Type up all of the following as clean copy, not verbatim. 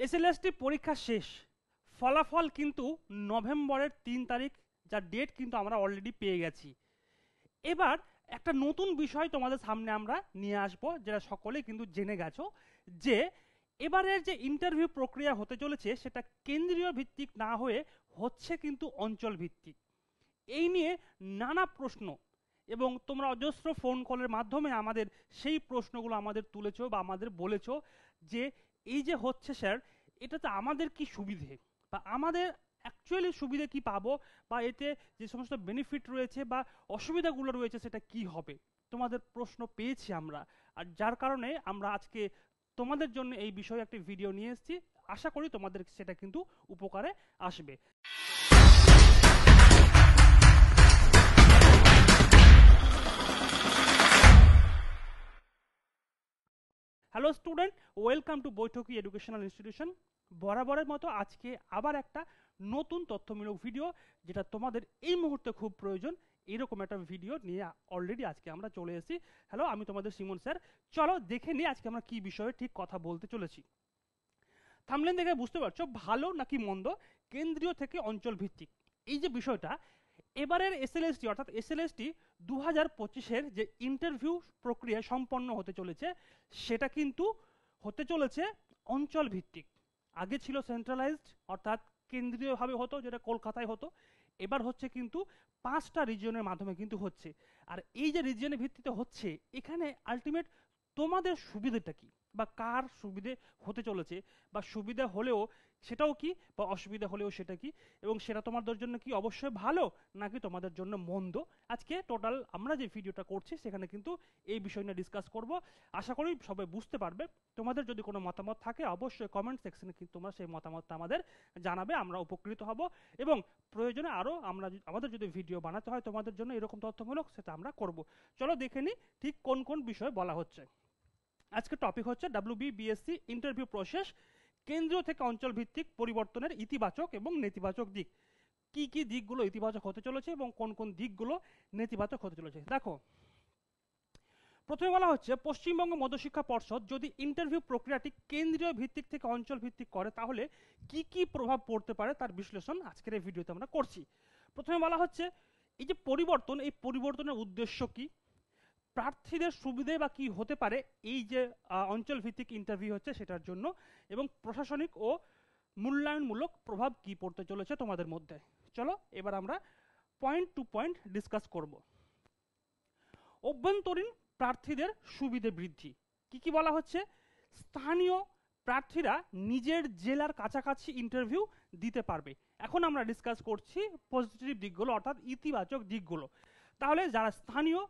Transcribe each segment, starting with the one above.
SLST পরীক্ষা শেষ, ফলাফল কিন্তু নভেম্বরের ৩ তারিখ, যার ডেট কিন্তু আমরা অলরেডি পেয়ে গেছি। এবার একটা নতুন বিষয় তোমাদের সামনে আমরা নিয়ে আসব, যেটা সকলেই কিন্তু জেনে গেছো, যে এবারের যে ইন্টারভিউ প্রক্রিয়া হতে চলেছে সেটা কেন্দ্রীয় ভিত্তিক না হয়ে হচ্ছে কিন্তু অঞ্চল ভিত্তিক। এই নিয়ে নানা প্রশ্ন, এবং তোমরা অজস্র ফোন কলের মাধ্যমে আমাদের সেই প্রশ্নগুলো আমাদের তুলেছো বা আমাদের বলেছো যে এই যে হচ্ছে স্যার, এটাতে আমাদের কি সুবিধে বা আমাদের অ্যাকচুয়ালি সুবিধে কি পাবো, বা এতে যে সমস্ত বেনিফিট রয়েছে বা অসুবিধাগুলো রয়েছে সেটা কি হবে। তোমাদের প্রশ্ন পেয়েছি আমরা, আর যার কারণে আমরা আজকে তোমাদের জন্য এই বিষয়ে একটি ভিডিও নিয়ে এসেছি। আশা করি তোমাদের সেটা কিন্তু উপকারে আসবে। Hello student, welcome to বৈঠকি educational institution. বরাবরের মতো আজকে আবার একটা নতুন তথ্যমূলক ভিডিও, যেটা তোমাদের এই মুহূর্তে খুব প্রয়োজন, এরকম একটা ভিডিও নিয়ে অলরেডি আজকে আমরা চলে এসেছি। হ্যালো, আমি তোমাদের সিমন স্যার। চলো দেখে নিই আজকে আমরা কি বিষয়ে ঠিক কথা বলতে চলেছি। থামলেন দেখে বুঝতে পারছো ভালো নাকি মন্দ, কেন্দ্রীয় থেকে অঞ্চল ভিত্তিক এই যে বিষয়টা। এবারের এসএলএসটি অর্থাৎ এসএলএসটি 2025-এর যে ইন্টারভিউ প্রক্রিয়া সম্পন্ন হতে চলেছে সেটা কিন্তু হতে চলেছে অঞ্চল ভিত্তিক। আগে ছিল সেন্ট্রালাইজড অর্থাৎ কেন্দ্রীয়ভাবে হতো, যেটা কলকাতায় হতো। এবার হচ্ছে কিন্তু 5টা রিজিয়নের মাধ্যমে কিন্তু হচ্ছে। আর এই যে রিজিয়নের ভিত্তিতে হচ্ছে, এখানে আলটিমেট তোমাদের সুবিধাটা কি বা কার সুবিধে হতে চলেছে, বা সুবিধা হলেও সেটাও কি, বা অসুবিধা হলেও সেটা কি, এবং সেটা তোমাদের জন্য কি অবশ্যই ভালো নাকি তোমাদের জন্য মন্দ। আজকে টোটাল আমরা যে ভিডিওটা করছি সেখানে কিন্তু এই বিষয় নিয়ে ডিসকাস করব। আশা করি সবাই বুঝতে পারবে। তোমাদের যদি কোনো মতামত থাকে অবশ্যই কমেন্ট সেকশনে কিন্তু তোমরা সেই মতামতটা আমাদের জানাবে, আমরা উপকৃত হব। এবং প্রয়োজনে আরও আমাদের যদি ভিডিও বানাতে হয় তোমাদের জন্য এরকম তথ্যমূলক, সেটা আমরা করব। চলো দেখে নিই ঠিক কোন কোন বিষয় বলা হচ্ছে। আজকে টপিক হচ্ছে WBBSc ইন্টারভিউ প্রসেস, কেন্দ্রীয় থেকে অঞ্চল ভিত্তিক পরিবর্তনের ইতিবাচক এবং নেতিবাচক দিক। কি কি দিকগুলো ইতিবাচক হতে চলেছে এবং কোন কোন দিকগুলো নেতিবাচক হতে চলেছে। দেখো, প্রথমে বলা হচ্ছে পশ্চিমবঙ্গ মধ্যশিক্ষা পর্ষদ যদি ইন্টারভিউ প্রক্রিয়াটি কেন্দ্রীয় ভিত্তিক থেকে অঞ্চল ভিত্তিক করে তাহলে কি কি প্রভাব পড়তে পারে তার বিশ্লেষণ আজকের এই ভিডিওতে আমরা করছি। প্রথমে বলা হচ্ছে এই যে পরিবর্তন, এই পরিবর্তনের উদ্দেশ্য কি, প্রার্থীদের সুবিধে বা কি হতে পারে এই যে অঞ্চল ভিত্তিক ইন্টারভিউ হচ্ছে সেটার জন্য, এবং প্রশাসনিক ও মূল্যায়নমূলক প্রভাব কি পড়তে চলেছে তোমাদের মধ্যে। চলো এবার আমরা পয়েন্ট টু পয়েন্ট ডিসকাস করব। অভ্যন্তরীণ প্রার্থীদের সুবিধে বৃদ্ধি। কি কি বলা হচ্ছে, স্থানীয় প্রার্থীরা নিজের জেলার কাছাকাছি ইন্টারভিউ দিতে পারবে। এখন আমরা ডিসকাস করছি পজিটিভ দিকগুলো অর্থাৎ ইতিবাচক দিকগুলো। তাহলে যারা স্থানীয়,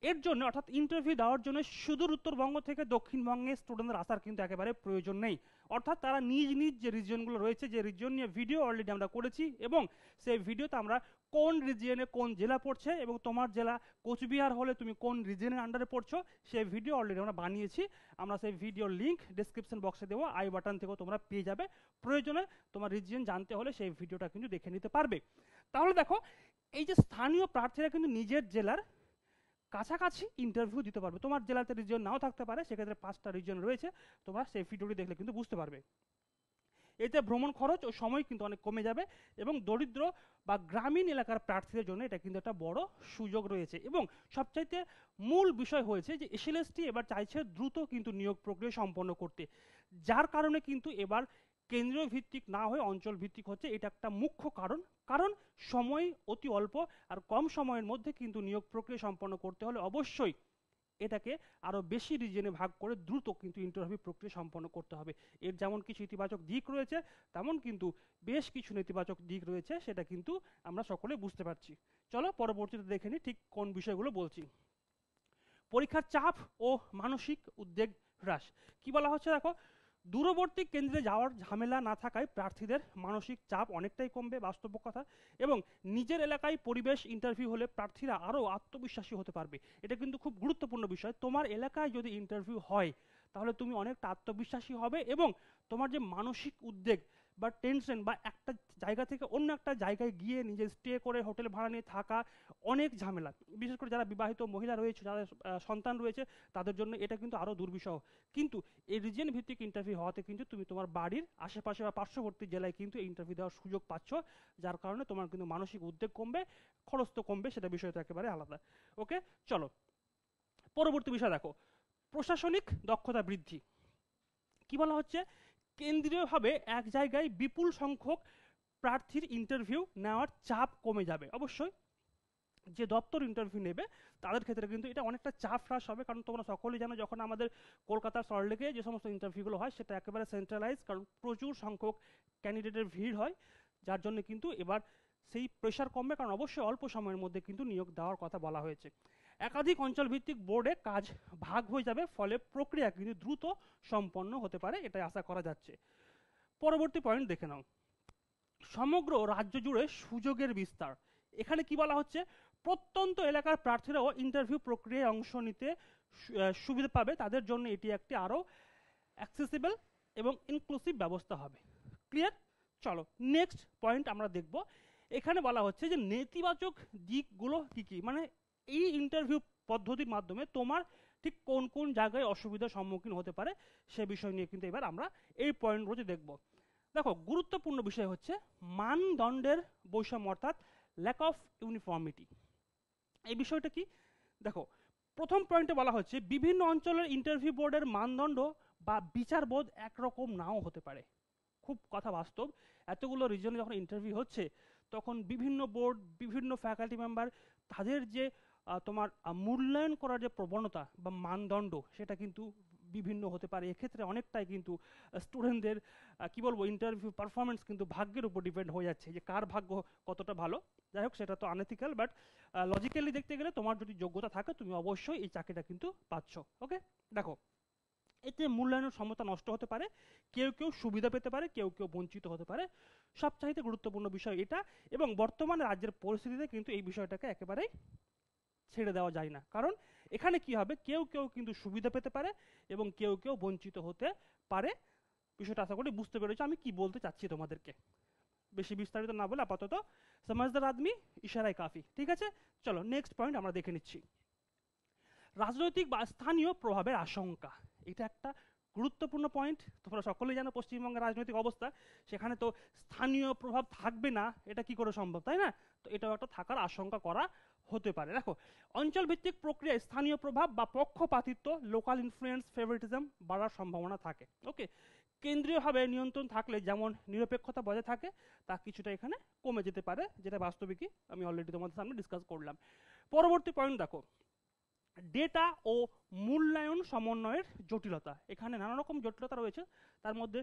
এর জন্য অর্থাৎ ইন্টারভিউ দেওয়ার জন্য সুদূর উত্তরবঙ্গ থেকে দক্ষিণবঙ্গে স্টুডেন্টদের আসার কিন্তু একেবারে প্রয়োজন নেই। অর্থাৎ তারা নিজ নিজ যে রিজিয়নগুলো রয়েছে, যে রিজিয়ন নিয়ে ভিডিও অলরেডি আমরা করেছি, এবং সেই ভিডিওতে আমরা কোন রিজিয়নে কোন জেলা পড়ছে এবং তোমার জেলা কোচবিহার হলে তুমি কোন রিজিয়নের আন্ডারে পড়ছো সেই ভিডিও অলরেডি আমরা বানিয়েছি। আমরা সেই ভিডিওর লিঙ্ক ডিসক্রিপশন বক্সে দেবো, আই বাটন থেকেও তোমরা পেয়ে যাবে। প্রয়োজনে তোমার রিজিয়ন জানতে হলে সেই ভিডিওটা কিন্তু দেখে নিতে পারবে। তাহলে দেখো, এই যে স্থানীয় প্রার্থীরা কিন্তু নিজের জেলার কাছাকাছি ইন্টারভিউ দিতে পারবে। তোমার জেলাতে রিজিয়ন নাও থাকতে পারে, সেক্ষেত্রে 5টা রিজিয়ন রয়েছে, তোমরা সেই ভিডিওটি দেখলে কিন্তু বুঝতে পারবে। এতে ভ্রমণ খরচ ও সময় কিন্তু অনেক কমে যাবে, এবং দরিদ্র বা গ্রামীণ এলাকার প্রার্থীদের জন্য এটা কিন্তু একটা বড় সুযোগ রয়েছে। এবং সবচাইতে মূল বিষয় হয়েছে যে এসএলএসটি এবার চাইছে দ্রুত কিন্তু নিয়োগ প্রক্রিয়া সম্পন্ন করতে, যার কারণে কিন্তু এবার কেন্দ্রীয় ভিত্তিক না হয়ে অঞ্চল ভিত্তিক হচ্ছে। এটা একটা মুখ্য কারণ, কারণ সময় অতি অল্প, আর কম সময়ের মধ্যে কিন্তু নিয়োগ প্রক্রিয়া সম্পন্ন করতে হলে অবশ্যই এটাকে আরও বেশি রিজনে ভাগ করে দ্রুত কিন্তু ইন্টারভিউ প্রক্রিয়া সম্পন্ন করতে হবে। এর যেমন কিছু ইতিবাচক দিক রয়েছে, তেমন কিন্তু বেশ কিছু নেতিবাচক দিক রয়েছে, সেটা কিন্তু আমরা সকলে বুঝতে পারছি। চলো পরবর্তীতে দেখে নিই ঠিক কোন বিষয়গুলো বলছি। পরীক্ষার চাপ ও মানসিক উদ্বেগ হ্রাস। কি বলা হচ্ছে দেখো, দূরবর্তী কেন্দ্রে যাওয়ার ঝামেলা না থাকায় প্রার্থীদের মানসিক চাপ অনেকটাই কমবে, বাস্তব কথা। এবং নিজের এলাকায় পরিবেশ ইন্টারভিউ হলে প্রার্থীরা আরও আত্মবিশ্বাসী হতে পারবে। এটা কিন্তু খুব গুরুত্বপূর্ণ বিষয়। তোমার এলাকায় যদি ইন্টারভিউ হয় তাহলে তুমি অনেকটা আত্মবিশ্বাসী হবে, এবং তোমার যে মানসিক উদ্বেগ বা টেনশন বা একটা জায়গা থেকে অন্য একটা জায়গায় গিয়ে নিজে স্টে করে হোটেল ভাড়া নিয়ে থাকা অনেক ঝামেলা। বিশেষ করে যারা বিবাহিত মহিলা রয়েছে, যাদের সন্তান রয়েছে, তাদের জন্য এটা কিন্তু আরও দুর্বিষহ। কিন্তু এই রিজিয়ন ভিত্তিক ইন্টারভিউ হওয়াতে কিন্তু তুমি তোমার বাড়ির আশেপাশে বা পার্শ্ববর্তী জেলায় কিন্তু এই ইন্টারভিউ দেওয়ার সুযোগ পাচ্ছ, যার কারণে তোমার কিন্তু মানসিক উদ্বেগ কমবে, খরচ তো কমবে, সেটা বিষয়টা একেবারে আলাদা। ওকে, চলো পরবর্তী বিষয় দেখো, প্রশাসনিক দক্ষতা বৃদ্ধি। কি বলা হচ্ছে, কেন্দ্রীয়ভাবে এক জায়গায় বিপুল সংখ্যক প্রার্থীর ইন্টারভিউ নেওয়ার চাপ কমে যাবে। অবশ্যই যে দপ্তর ইন্টারভিউ নেবে তাদের ক্ষেত্রে কিন্তু এটা অনেকটা চাপ হ্রাস হবে, কারণ তোমরা সকলেই জানো যখন আমাদের কলকাতার সল্টলেকে যে সমস্ত ইন্টারভিউগুলো হয় সেটা একেবারে সেন্ট্রালাইজ, কারণ প্রচুর সংখ্যক ক্যান্ডিডেটের ভিড় হয়, যার জন্য কিন্তু এবার সেই প্রেশার কমবে, কারণ অবশ্যই অল্প সময়ের মধ্যে কিন্তু নিয়োগ দেওয়ার কথা বলা হয়েছে। একাধিক অঞ্চল ভিত্তিক বোর্ডে কাজ ভাগ হয়ে যাবে, ফলে প্রক্রিয়া কিন্তু দ্রুত সম্পন্ন হতে পারে, এটাই আশা করা যাচ্ছে। পরবর্তী পয়েন্ট দেখে নাও, সমগ্র রাজ্য জুড়ে সুযোগের বিস্তার। এখানে কি বলা হচ্ছে, প্রত্যন্ত এলাকার প্রার্থীরাও ইন্টারভিউ প্রক্রিয়ায় অংশ নিতে সুবিধা পাবে, তাদের জন্য এটি একটি আরও অ্যাক্সেসিবল এবং ইনক্লুসিভ ব্যবস্থা হবে। ক্লিয়ার? চলো নেক্সট পয়েন্ট আমরা দেখব। এখানে বলা হচ্ছে যে নেতিবাচক দিকগুলো কি কি, মানে এই ইন্টারভিউ পদ্ধতির মাধ্যমে তোমার ঠিক কোন কোন জায়গায় অসুবিধার সম্মুখীন হতে পারে সে বিষয় নিয়ে কিন্তু এবার আমরা এই পয়েন্টগুলো দেখব। দেখো, গুরুত্বপূর্ণ বিষয় হচ্ছে মানদণ্ডের বৈষম্য, অর্থাৎ ল্যাক অফ ইউনিফর্মিটি। এই বিষয়টা কি, দেখো প্রথম পয়েন্টে বলা হচ্ছে বিভিন্ন অঞ্চলের ইন্টারভিউ বোর্ডের মানদণ্ড বা বিচারবোধ একরকম নাও হতে পারে। খুব কথা বাস্তব, এতগুলো রিজনে যখন ইন্টারভিউ হচ্ছে তখন বিভিন্ন বোর্ড, বিভিন্ন ফ্যাকাল্টি মেম্বার, তাদের যে তোমার মূল্যায়ন করার যে প্রবণতা বা মানদণ্ড সেটা কিন্তু বিভিন্ন হতে পারে। এক্ষেত্রে অনেকটাই কিন্তু স্টুডেন্টদের কি বলবো ইন্টারভিউ পারফরমেন্স কিন্তু ভাগ্যের উপর ডিপেন্ড হয়ে যাচ্ছে, যে কার ভাগ্য কতটা ভালো। যাই হোক, সেটা তো আনএথিক্যাল, বাট লজিক্যালি দেখতে গেলে তোমার যদি যোগ্যতা থাকে তুমি অবশ্যই এই চাকরিটা কিন্তু পাচ্ছ। ওকে, দেখো এতে মূল্যায়নের সমতা নষ্ট হতে পারে, কেউ কেউ সুবিধা পেতে পারে, কেউ কেউ বঞ্চিত হতে পারে। সবচাইতে গুরুত্বপূর্ণ বিষয় এটা, এবং বর্তমানে রাজ্যের পরিস্থিতিতে কিন্তু এই বিষয়টাকে একেবারেই ছেড়ে দেওয়া যায় না, কারণ এখানে কি হবে, কেউ কেউ কিন্তু সুবিধা পেতে পারে এবং কেউ কেউ বঞ্চিত হতে পারে। বিষয়টা আশা করি বুঝতে পেরেছো আমি কি বলতে চাচ্ছি তোমাদেরকে। বেশি বিস্তারিত না বলে আপাতত সমাজদার আদমি ইশারায় কাফি। ঠিক আছে, চলো নেক্সট পয়েন্ট আমরা দেখে নিচ্ছি। রাজনৈতিক বা স্থানীয় প্রভাবের আশঙ্কা, এটা একটা গুরুত্বপূর্ণ পয়েন্ট। তোমরা সকলেই জানো পশ্চিমবঙ্গের রাজনৈতিক অবস্থা, সেখানে তো স্থানীয় প্রভাব থাকবে না, এটা কি করে সম্ভব, তাই না? তো এটাও একটা থাকার আশঙ্কা করা হতে পারে। দেখো, অঞ্চল ভিত্তিক প্রক্রিয়ায় স্থানীয় প্রভাব বা পক্ষপাতিত্ব, লোকাল ইনফ্লুয়েন্স, ফেভারিটিজম বাড়ার সম্ভাবনা থাকে। ওকে, কেন্দ্রীয়ভাবে নিয়ন্ত্রণ থাকলে যেমন নিরপেক্ষতা বজায় থাকে, তা কিছুটা এখানে কমে যেতে পারে, যেটা বাস্তবিকই আমি অলরেডি তোমাদের সামনে ডিসকাস করলাম। পরবর্তী পয়েন্ট দেখো, ডেটা ও মূল্যায়ন সমন্বয়ের জটিলতা। এখানে নানা রকম জটিলতা রয়েছে, তার মধ্যে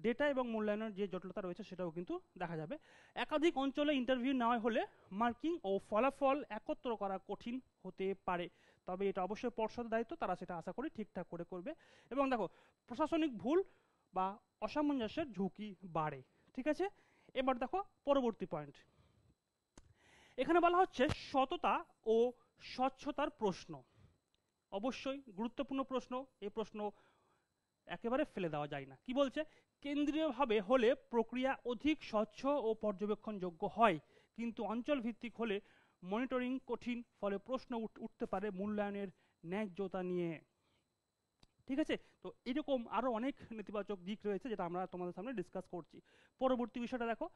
ডেটা এবং মূল্যায়নের যে জটিলতা রয়েছে সেটাও কিন্তু দেখা যাবে। একাধিক অঞ্চলে ইন্টারভিউ নেওয়া হলে মার্কিং ও ফলাফল একত্র করা কঠিন হতে পারে, তবে এটা অবশ্যই পর্ষদের দায়িত্ব, তারা সেটা আশা করি ঠিকঠাক করে করবে। এবং দেখো, প্রশাসনিক ভুল বা অসামঞ্জস্যের ঝুঁকি বাড়ে। ঠিক আছে, এবার দেখো পরবর্তী পয়েন্ট। এখানে বলা হচ্ছে সততা ও স্বচ্ছতার প্রশ্ন। অবশ্যই গুরুত্বপূর্ণ প্রশ্ন, এই প্রশ্ন একেবারে ফেলে দেওয়া যায় না। কি বলছে, কেন্দ্রীয়ভাবে হলে প্রক্রিয়া অধিক স্বচ্ছ ও পর্যবেক্ষণযোগ্য হয়, কিন্তু অঞ্চল ভিত্তিক হলে মনিটরিং কঠিন, ফলে প্রশ্ন উঠতে পারে মূল্যায়নের ন্যায্যতা নিয়ে। ঠিক আছে, তো এরকম আরো অনেক নেতিবাচক দিক রয়েছে যেটা আমরা তোমাদের সামনে ডিসকাস করছি। পরবর্তী বিষয়টা দেখো,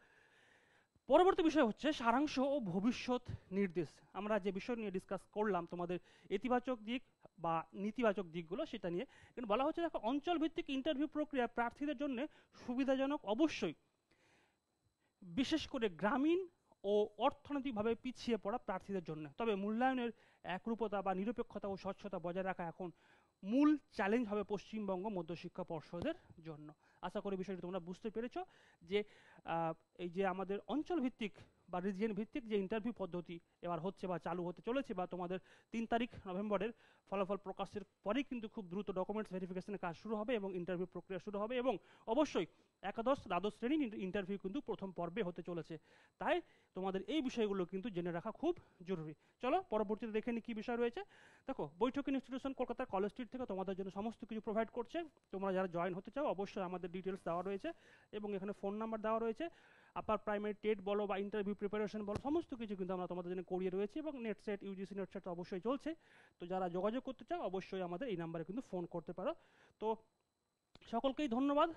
পরবর্তী বিষয় হচ্ছে সারাংশ ও ভবিষ্যৎ নির্দেশ। আমরা যে বিষয় নিয়ে ডিসকাস করলাম, তোমাদের ইতিবাচক দিক বা নেতিবাচক দিকগুলো সেটা নিয়ে কিন্তু বলা হচ্ছে। দেখো, অঞ্চল ভিত্তিক ইন্টারভিউ প্রক্রিয়া প্রার্থীদের জন্য সুবিধাজনক অবশ্যই, বিশেষ করে গ্রামীণ ও অর্থনৈতিকভাবে পিছিয়ে পড়া প্রার্থীদের জন্য। তবে মূল্যায়নের একরূপতা বা নিরপেক্ষতা ও স্বচ্ছতা বজায় রাখা এখন মূল চ্যালেঞ্জ হবে পশ্চিমবঙ্গ মধ্যশিক্ষা পর্ষদের জন্য। আশা করি বিষয়টি তোমরা বুঝতে পেরেছো যে এই যে আমাদের অঞ্চল ভিত্তিক বা রিজিয়ন ভিত্তিক যে ইন্টারভিউ পদ্ধতি এবার হচ্ছে বা চালু হতে চলেছে, বা তোমাদের 3 তারিখ নভেম্বরের ফলাফল প্রকাশের পরেই কিন্তু খুব দ্রুত ডকুমেন্টস ভেরিফিকেশনের কাজ শুরু হবে এবং ইন্টারভিউ প্রক্রিয়া শুরু হবে, এবং অবশ্যই একাদশ দ্বাদশ শ্রেণী ইন্টারভিউ কিন্তু প্রথম পর্বে হতে চলেছে, তাই তোমাদের এই বিষয়গুলো কিন্তু জেনে রাখা খুব জরুরি। চলো পরবর্তীতে দেখে নিই কী বিষয় রয়েছে। দেখো, বৈঠক ইনস্টিটিউশন কলকাতার কলেজ স্ট্রিট থেকে তোমাদের জন্য সমস্ত কিছু প্রোভাইড করছে। তোমরা যারা জয়েন হতে চাও অবশ্যই আমাদের ডিটেলস দেওয়া রয়েছে এবং এখানে ফোন নাম্বার দেওয়া রয়েছে। আপার প্রাইমারি টেট বলো বা ইন্টারভিউ প্রিপারেশন বলো, সমস্ত কিছু কিন্তু আমরা তোমাদের জন্য করিয়ে রয়েছি এবং net set UGC net set অবশ্যই চলছে। তো যারা যোগাযোগ করতে চাও অবশ্যই আমাদের এই নাম্বারে কিন্তু ফোন করতে পারো। তো সকলকেই ধন্যবাদ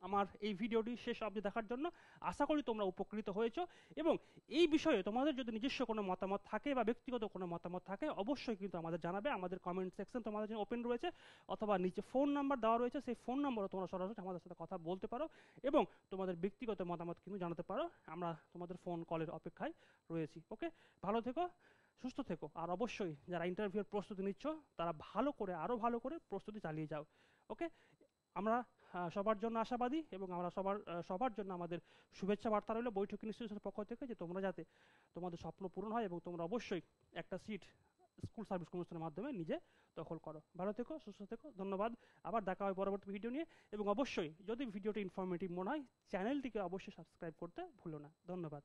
আমার এই ভিডিওটি শেষ অবধি দেখার জন্য। আশা করি তোমরা উপকৃত হয়েছো এবং এই বিষয়ে তোমাদের যদি নিজস্ব কোনো মতামত থাকে বা ব্যক্তিগত কোনো মতামত থাকে অবশ্যই কিন্তু আমাদের জানাবে। আমাদের কমেন্ট সেকশন তোমাদের জন্য ওপেন রয়েছে, অথবা নিচে ফোন নাম্বার দেওয়া রয়েছে, সেই ফোন নম্বরে তোমরা সরাসরি আমাদের সাথে কথা বলতে পারো এবং তোমাদের ব্যক্তিগত মতামত কিন্তু জানাতে পারো। আমরা তোমাদের ফোন কলের অপেক্ষায় রয়েছি। ওকে, ভালো থেকো, সুস্থ থেকো, আর অবশ্যই যারা ইন্টারভিউর প্রস্তুতি নিচ্ছ তারা ভালো করে আরও ভালো করে প্রস্তুতি চালিয়ে যাও। ওকে, আমরা সবার জন্য আশাবাদী এবং আমরা সবার জন্য আমাদের শুভেচ্ছা বার্তা রইল বৈঠক ইনস্টিটিউশনের পক্ষ থেকে, যে তোমরা যাতে তোমাদের স্বপ্ন পূরণ হয় এবং তোমরা অবশ্যই একটা সিট স্কুল সার্ভিস কমিশনের মাধ্যমে নিজে দখল করো। ভালো থেকো, সুস্থ থেকো, ধন্যবাদ। আবার দেখা হয় পরবর্তী ভিডিও নিয়ে এবং অবশ্যই যদি ভিডিওটি ইনফরমেটিভ মনে হয় চ্যানেলটিকে অবশ্যই সাবস্ক্রাইব করতে ভুলো না। ধন্যবাদ।